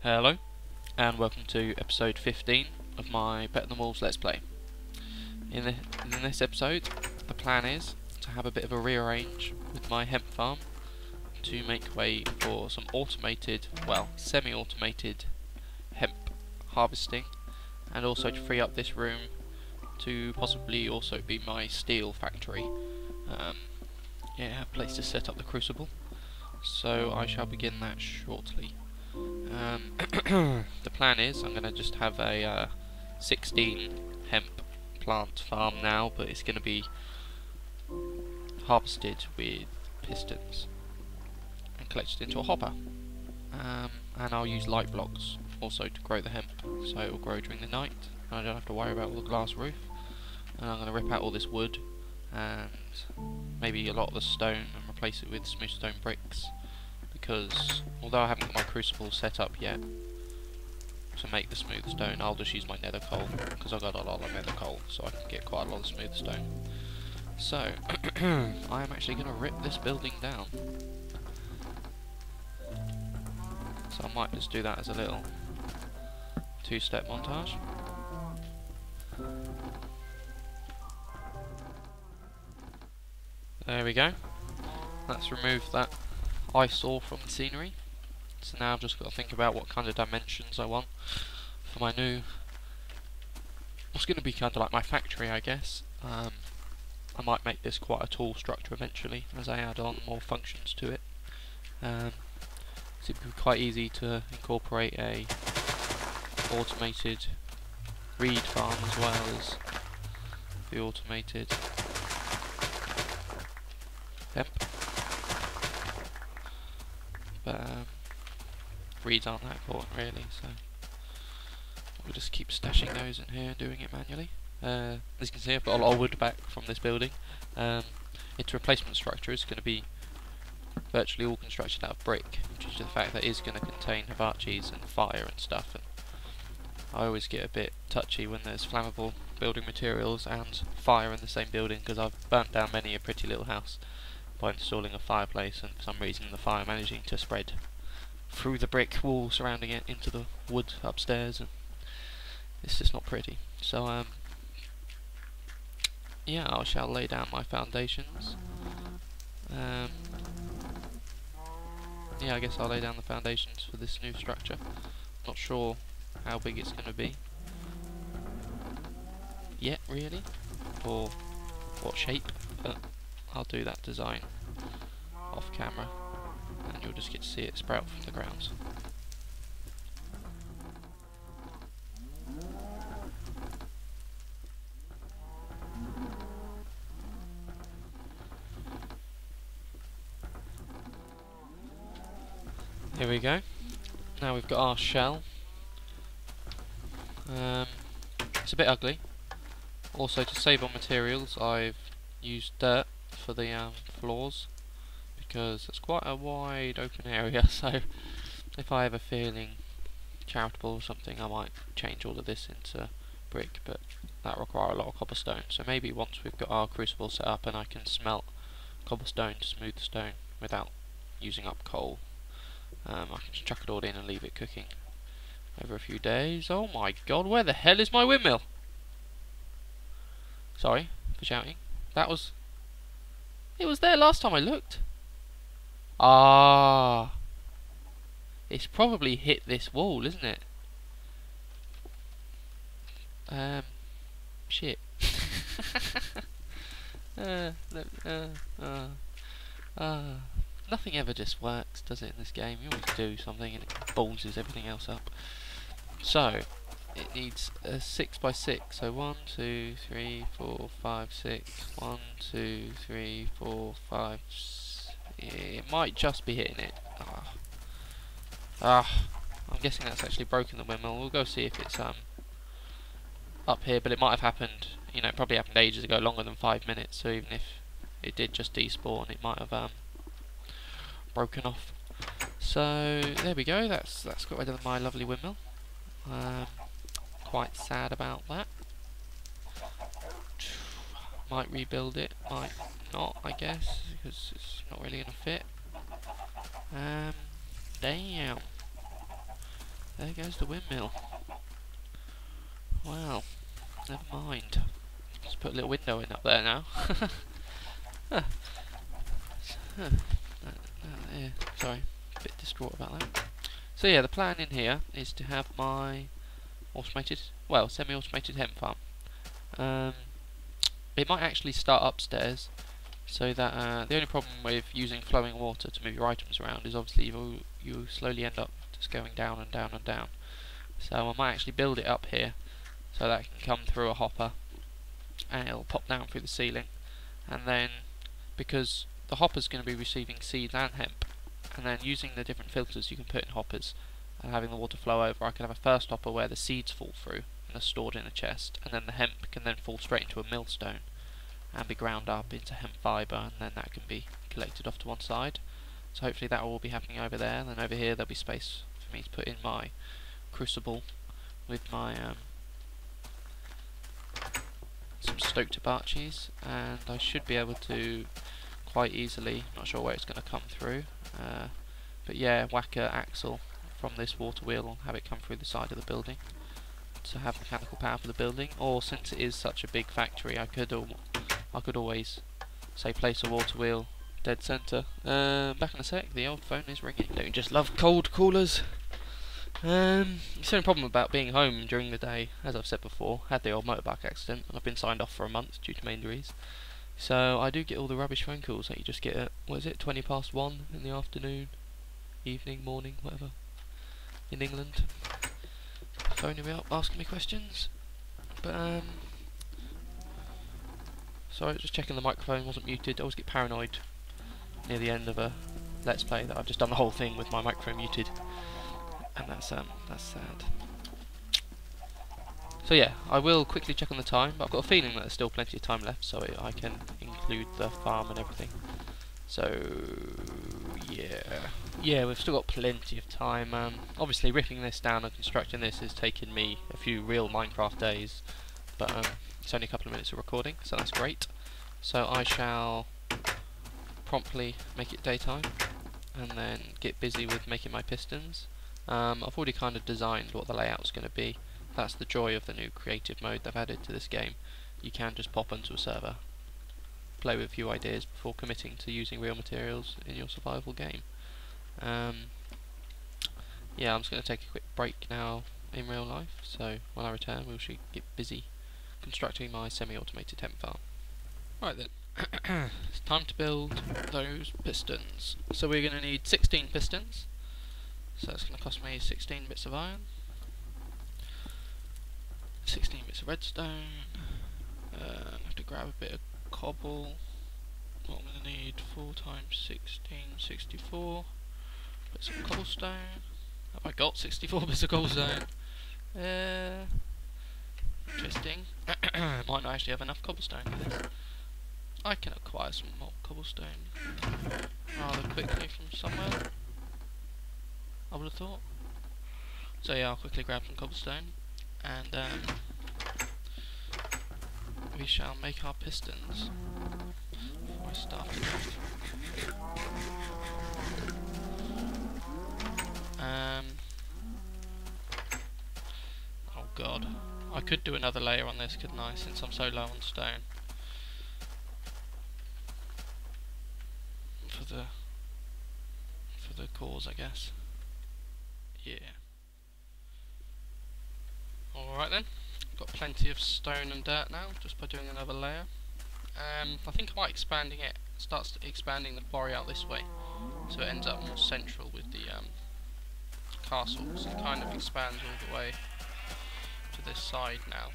Hello, and welcome to episode 15 of my Better Than Wolves Let's Play. In this episode, the plan is to have a bit of a rearrange with my hemp farm to make way for some automated, well, semi-automated hemp harvesting, and also to free up this room to possibly also be my steel factory. A place to set up the crucible. So I shall begin that shortly. The plan is I'm going to just have a 16 hemp plant farm now, but it's going to be harvested with pistons and collected into a hopper. And I'll use light blocks also to grow the hemp, so it will grow during the night and I don't have to worry about all the glass roof. And I'm going to rip out all this wood and maybe a lot of the stone and replace it with smooth stone bricks, because although I haven't got my crucible set up yet to make the smooth stone, I'll just use my nether coal, because I've got a lot of nether coal, so I can get quite a lot of smooth stone. So, I am actually going to rip this building down. So I might just do that as a little two-step montage. There we go. Let's remove that eyesore from the scenery. So now I've just got to think about what kind of dimensions I want for my new, what's going to be kind of like my factory, I guess. I might make this quite a tall structure eventually as I add on more functions to it. So it would be quite easy to incorporate a automated reed farm as well as the automated hemp. But reeds aren't that important really, so we'll just keep stashing those in here and doing it manually. As you can see, I've got a lot of wood back from this building. Its replacement structure is going to be virtually all constructed out of brick, due to the fact that it is going to contain hibachis and fire and stuff, and I always get a bit touchy when there's flammable building materials and fire in the same building, because I've burnt down many a pretty little house by installing a fireplace, and for some reason the fire managing to spread through the brick wall surrounding it into the wood upstairs, and it's just not pretty. So yeah, I shall lay down my foundations. Yeah, I guess I'll lay down the foundations for this new structure. Not sure how big it's going to be yet really, or what shape, but I'll do that design off camera and you'll just get to see it sprout from the ground. Here we go. Now we've got our shell. It's a bit ugly. Also, to save on materials, I've used dirt for the floors, because it's quite a wide open area, so if I ever feeling charitable or something, I might change all of this into brick, but that require a lot of cobblestone. So maybe once we've got our crucible set up and I can smelt cobblestone to smooth stone without using up coal, I can just chuck it all in and leave it cooking over a few days. Oh my god, where the hell is my windmill? Sorry for shouting. It was there last time I looked. Ah, it's probably hit this wall, isn't it? Shit. Nothing ever just works, does it, in this game? You always do something and it ballses everything else up. So, it needs a 6 by 6. So 1, 2, 3, 4, 5, 6. 1, 2, 3, 4, 5. It might just be hitting it. I'm guessing that's actually broken the windmill. We'll go see if it's up here, but it might have happened. You know, it probably happened ages ago, longer than 5 minutes. So even if it did just despawn, it might have broken off. So there we go. That's got rid of my lovely windmill. Quite sad about that. Might rebuild it, might not, I guess, because it's not really gonna fit. Damn. There goes the windmill. Wow, never mind. Just put a little window in up there now. Huh. Yeah, sorry, a bit distraught about that. So yeah, the plan in here is to have my automated, well, semi-automated hemp farm. It might actually start upstairs, so that the only problem with using flowing water to move your items around is obviously you slowly end up just going down and down and down. So I might actually build it up here, so that it can come through a hopper, and it'll pop down through the ceiling. And then, because the hopper's going to be receiving seeds and hemp, and then using the different filters you can put in hoppers, and having the water flow over, I can have a first hopper where the seeds fall through and are stored in a chest, and then the hemp can then fall straight into a millstone and be ground up into hemp fibre, and then that can be collected off to one side. So hopefully that will all be happening over there. And then over here there'll be space for me to put in my crucible with my some stoked abaches, and I should be able to quite easily, not sure where it's going to come through, but yeah, whack a axle from this water wheel and have it come through the side of the building to have mechanical power for the building. Or since it is such a big factory, I could always say place a water wheel dead centre. Back in a sec, the old phone is ringing. Don't you just love cold callers? It's the only problem about being home during the day, as I've said before. Had the old motorbike accident and I've been signed off for a month due to my injuries. So I do get all the rubbish phone calls that you just get at, what is it, 1:20 in the afternoon, evening, morning, whatever, in England, phoning me up, asking me questions. But sorry, just checking the microphone wasn't muted. I always get paranoid near the end of a Let's Play that I've just done the whole thing with my microphone muted, and that's sad. So yeah, I will quickly check on the time, but I've got a feeling that there's still plenty of time left, so I can include the farm and everything. So yeah, we've still got plenty of time. Obviously ripping this down and constructing this has taken me a few real Minecraft days, but it's only a couple of minutes of recording, so that's great. So I shall promptly make it daytime and then get busy with making my pistons. I've already kind of designed what the layout's going to be. That's the joy of the new creative mode they've added to this game. You can just pop onto a server, play with a few ideas before committing to using real materials in your survival game. Yeah, I'm just going to take a quick break now in real life, so when I return we should get busy constructing my semi-automated hemp farm. Right then, it's time to build those pistons. So we're going to need 16 pistons, so it's going to cost me 16 bits of iron, 16 bits of redstone. I have to grab a bit of cobble. What I'm going to need, 4 times 16, 64 bits of cobblestone. Have I got 64 bits of cobblestone? Interesting. Might not actually have enough cobblestone for this. I can acquire some more cobblestone rather quickly from somewhere, I would have thought. So yeah, I'll quickly grab some cobblestone, and we shall make our pistons before I start it off. Oh god, I could do another layer on this, couldn't I, since I'm so low on stone. For the cause, I guess. Yeah. Alright then, got plenty of stone and dirt now, just by doing another layer. I think I might start expanding the quarry out this way, so it ends up more central with the castle, so it kind of expands all the way to this side now.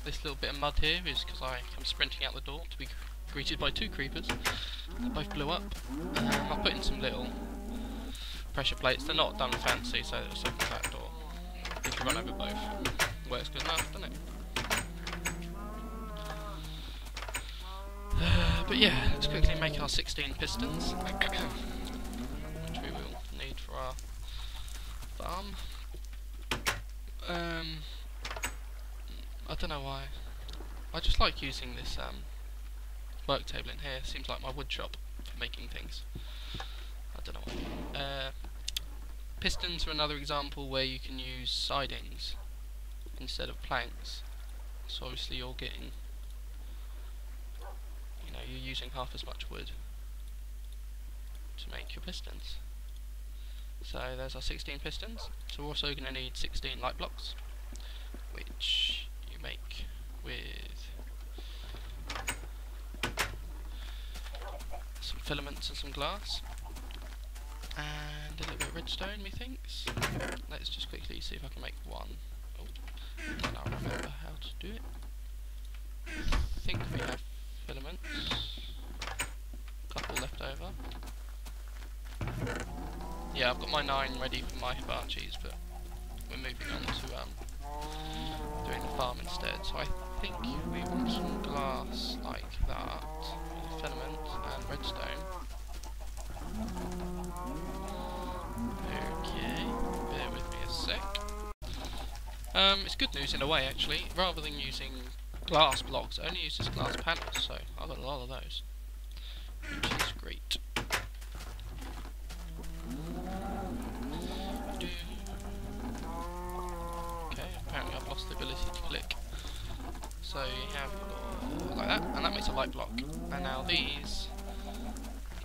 This little bit of mud here is because I am sprinting out the door to be greeted by 2 creepers that both blew up. I'll put in some little pressure plates. They're not done fancy, so it'll open that door. You can run over both. Works good enough, doesn't it? But yeah, let's quickly make our 16 pistons, which we will need for our farm. I don't know why. I just like using this work table in here. Seems like my wood shop for making things. I don't know why. Pistons are another example where you can use sidings instead of planks. So obviously you're getting, you're using half as much wood to make your pistons. So there's our 16 pistons. So we're also going to need 16 light blocks, which you make with some filaments and some glass and a little bit of redstone, methinks. Let's just quickly see if I can make one. Oh, and I'll remember how to do it. I think we have filaments, a couple left over. Yeah, I've got my 9 ready for my hibachis, but we're moving on to doing the farm instead. So I think we want some glass like that, with filament and redstone. Okay, bear with me a sec. It's good news in a way actually. Rather than using glass blocks, it only uses glass panels, so I've got a lot of those, which is great. Okay, apparently I've lost the ability to click. So you have like that, and that makes a light block. And now these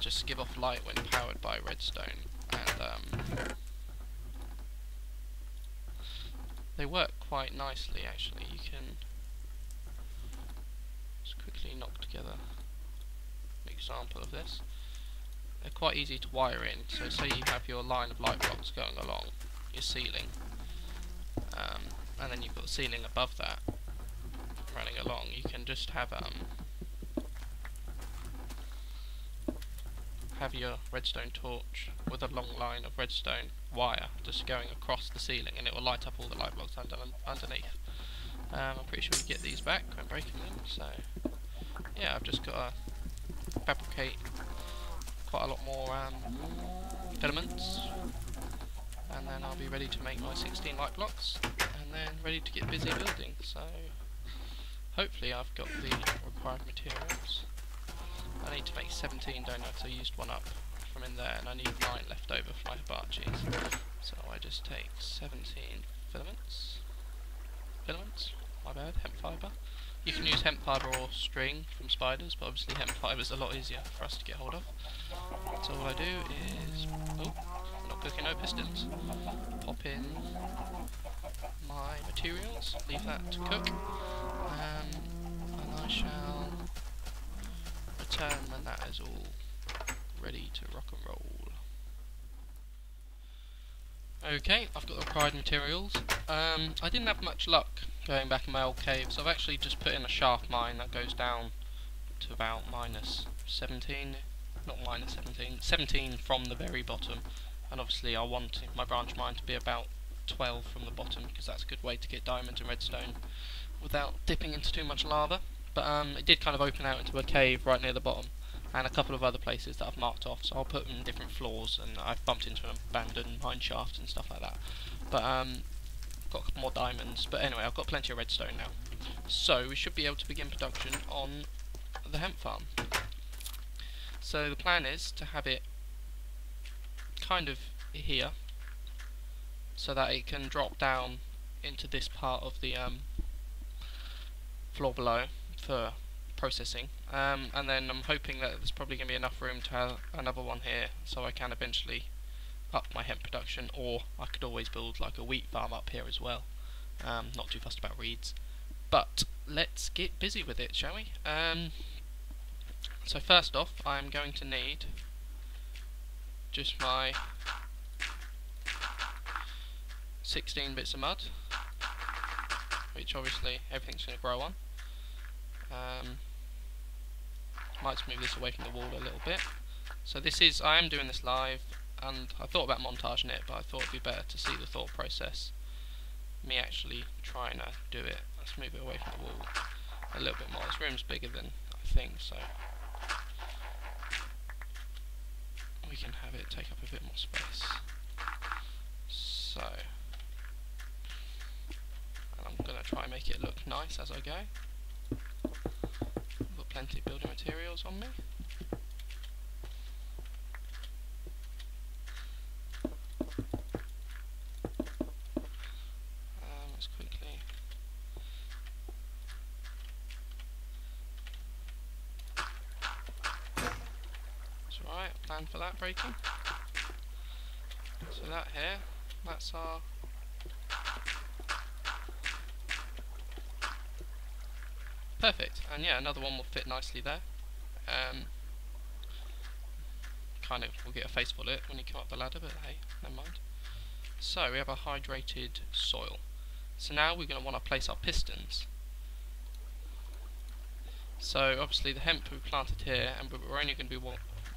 just give off light when powered by redstone, and they work quite nicely actually. You can just quickly knock together an example of this. They're quite easy to wire in, so say you have your line of light blocks going along your ceiling, and then you've got the ceiling above that running along. You can just have your redstone torch with a long line of redstone wire just going across the ceiling, and it will light up all the light blocks underneath. I'm pretty sure you get these back when breaking them, so yeah, I've just got to fabricate quite a lot more filaments, and then I'll be ready to make my 16 light blocks, and then ready to get busy building. So hopefully I've got the required materials. I need to make 17, don't I? So I used one up from in there, and I need 9 left over for my hibachis. So I just take 17 filaments, my bad, hemp fibre. You can use hemp fibre or string from spiders, but obviously hemp fibre is a lot easier for us to get hold of. So what I do is, oh, I'm not cooking no pistons. Pop in my materials, leave that to cook, and I shall return when that is all ready to rock and roll. Okay, I've got the required materials. I didn't have much luck going back in my old cave, so I've actually just put in a shaft mine that goes down to about minus 17, not minus 17, 17 from the very bottom, and obviously I want my branch mine to be about 12 from the bottom, because that's a good way to get diamonds and redstone without dipping into too much lava. But it did kind of open out into a cave right near the bottom, and a couple of other places that I've marked off, so I'll put them in different floors, and I've bumped into an abandoned mine shaft and stuff like that. But got a couple more diamonds, but anyway, I've got plenty of redstone now. So we should be able to begin production on the hemp farm. So the plan is to have it kind of here, so that it can drop down into this part of the floor below for processing, and then I'm hoping that there's probably going to be enough room to have another one here, so I can eventually up my hemp production, or I could always build like a wheat farm up here as well. Not too fussed about reeds, but let's get busy with it, shall we? So first off, I'm going to need just my 16 bits of mud, which obviously everything's going to grow on. Might move this away from the wall a little bit. So this is, I am doing this live, and I thought about montaging it, but I thought it'd be better to see the thought process, me actually trying to do it. Let's move it away from the wall a little bit more. This room's bigger than I think, so we can have it take up a bit more space. So, and I'm going to try and make it look nice as I go. I've got plenty of building materials on me. plan for that breaking. So that here, that's our perfect, and yeah, another one will fit nicely there. Kind of will get a face full of it when you come up the ladder, but hey, never mind. So we have a hydrated soil. So now we're going to want to place our pistons. So obviously the hemp we planted here, and we're only going to be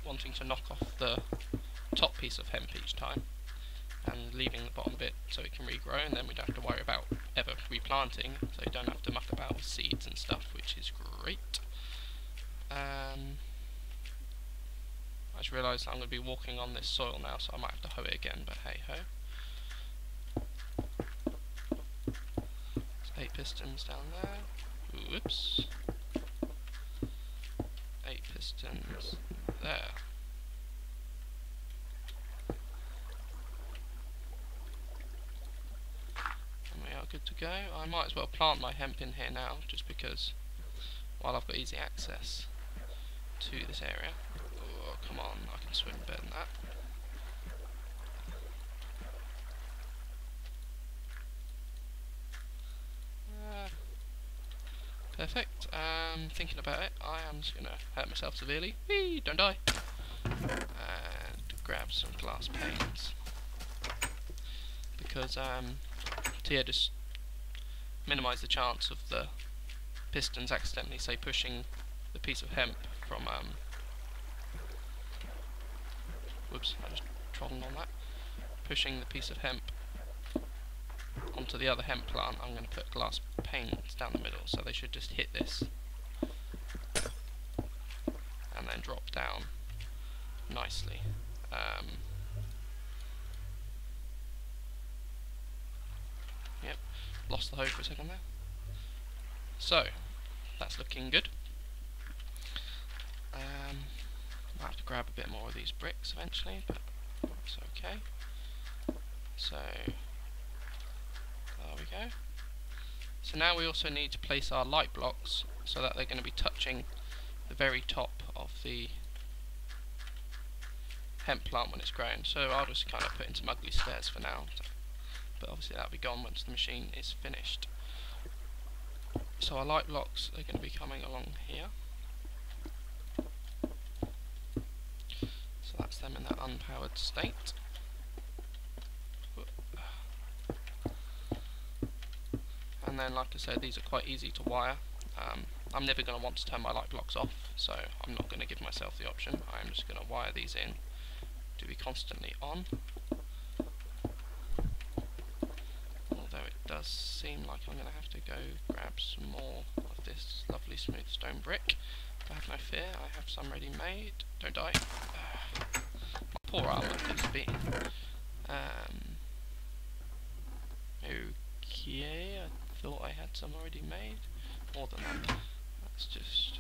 wanting to knock off the top piece of hemp each time, and leaving the bottom bit so it can regrow, and then we don't have to worry about ever replanting, so you don't have to muck about with seeds and stuff, which is great. I just realised I'm going to be walking on this soil now, so I might have to hoe it again, but hey ho. There's 8 pistons down there. Whoops. 8 pistons there. And we are good to go. I might as well plant my hemp in here now, just because while I've got easy access to this area. Oh, come on, I can swim better than that. Perfect. Thinking about it, I am just going to hurt myself severely. Whee! Don't die! And grab some glass panes. Because, to just minimise the chance of the pistons accidentally, say, pushing the piece of hemp from, whoops, I just trodden on that. Pushing the piece of hemp onto the other hemp plant, I'm going to put glass panes down the middle, so they should just hit this and then drop down nicely. Yep, lost the hoe for a second there. So, that's looking good. I'll have to grab a bit more of these bricks eventually, but that's okay. So, there we go. So now we also need to place our light blocks so that they're going to be touching the very top of the hemp plant when it's grown. So I'll just kind of put in some ugly stairs for now, but obviously that'll be gone once the machine is finished. So our light blocks are going to be coming along here. So that's them in that unpowered state. And then, like I said, these are quite easy to wire. I'm never going to want to turn my light blocks off, so I'm not going to give myself the option. I'm just going to wire these in to be constantly on. Although it does seem like I'm going to have to go grab some more of this lovely smooth stone brick. But have no fear, I have some ready made. Don't die. My poor arm is beaten. Okay, I thought I had some already made. More than that. That's just...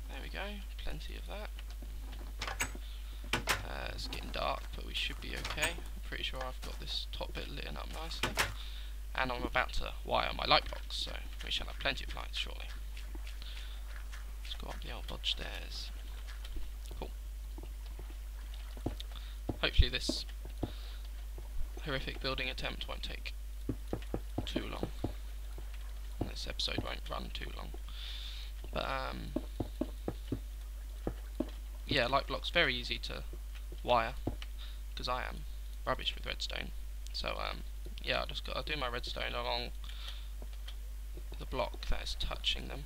There we go, plenty of that. It's getting dark, but we should be okay. I'm pretty sure I've got this top bit lit up nicely. And I'm about to wire my light box, so we shall have plenty of lights shortly. Let's go up the old dodge stairs. Cool. Hopefully this horrific building attempt won't take too long. And this episode won't run too long. But yeah, light blocks very easy to wire because I am rubbish with redstone. So yeah, I'll do my redstone along the block that is touching them,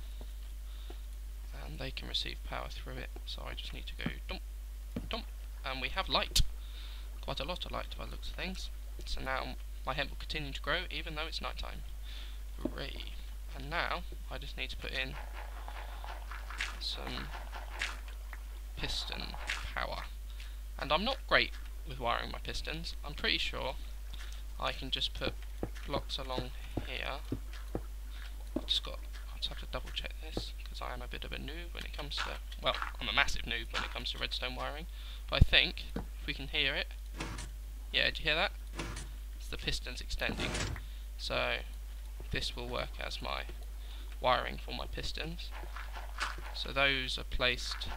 and they can receive power through it. So I just need to go dump, dump, and we have light. Quite a lot of light by the looks of things. So now my hemp will continue to grow even though it's night time. Hooray! And now I just need to put in some piston power. And I'm not great with wiring my pistons. I'm pretty sure I can just put blocks along here. I'll just have to double check this because I am a bit of a noob when it comes to, well, I'm a massive noob when it comes to redstone wiring. But I think if we can hear it, yeah, did you hear that? It's the pistons extending. So this will work as my wiring for my pistons. So those are placed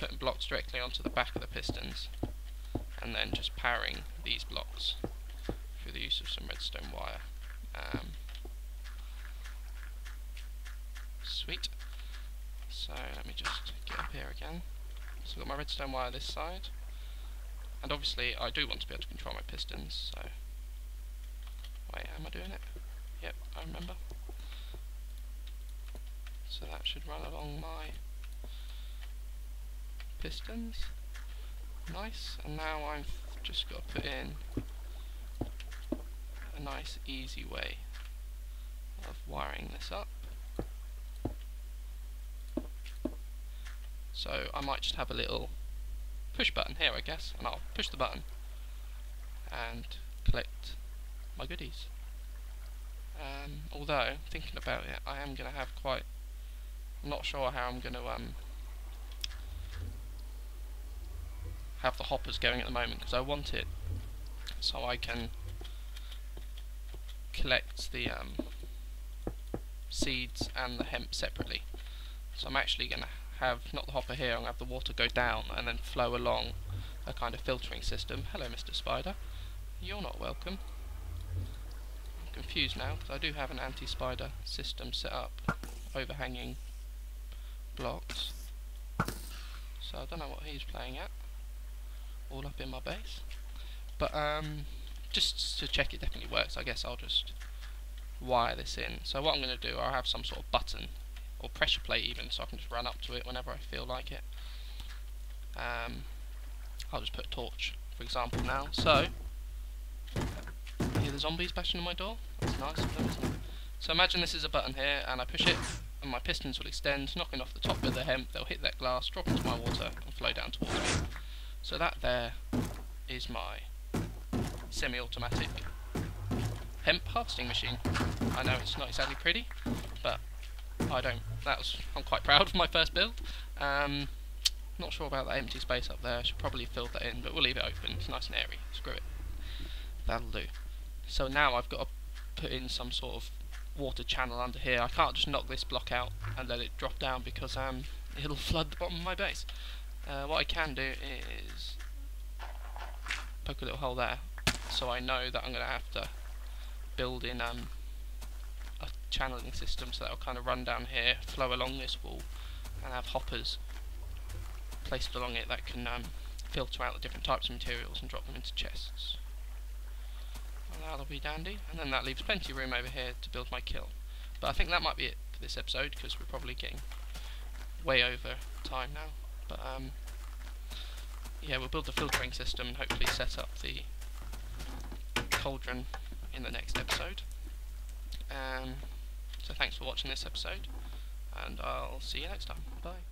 putting blocks directly onto the back of the pistons, and then just powering these blocks through the use of some redstone wire. Sweet. So let me just get up here again. So I've got my redstone wire this side, and obviously I do want to be able to control my pistons, so wait, am I doing it? Yep, I remember. So that should run along my pistons. Nice, and now I've just got to put in a nice easy way of wiring this up. So I might just have a little push button here, I guess, and I'll push the button and collect my goodies. Although, thinking about it, I am going to have quite... I'm not sure how I'm going to have the hoppers going at the moment, because I want it so I can collect the seeds and the hemp separately. So I'm actually going to have, not the hopper here, I'm going to have the water go down and then flow along a kind of filtering system. Hello Mr. Spider, you're not welcome. I'm confused now, because I do have an anti-spider system set up, overhanging blocks. So I don't know what he's playing at, all up in my base. But just to check it definitely works, I guess I'll just wire this in. So what I'm going to do, I'll have some sort of button or pressure plate even, so I can just run up to it whenever I feel like it. I'll just put a torch, for example, now. So, you hear the zombies bashing on my door? That's nice of them, isn't it? So imagine this is a button here, and I push it, and my pistons will extend, knocking off the top of the hemp. They'll hit that glass, drop into my water, and flow down towards me. So that there is my semi-automatic hemp harvesting machine. I know it's not exactly pretty, but I'm quite proud of my first build. Not sure about that empty space up there, I should probably fill that in, but we'll leave it open, it's nice and airy, screw it. That'll do. So now I've got to put in some sort of water channel under here. I can't just knock this block out and let it drop down, because it'll flood the bottom of my base. What I can do is poke a little hole there, so I know that I'm going to have to build in a channeling system, so that'll kind of run down here, flow along this wall, and have hoppers placed along it that can filter out the different types of materials and drop them into chests. And that'll be dandy, and then that leaves plenty of room over here to build my kiln. But I think that might be it for this episode, because we're probably getting way over time now. But yeah, we'll build the filtering system and hopefully set up the cauldron in the next episode. So thanks for watching this episode, and I'll see you next time. Bye.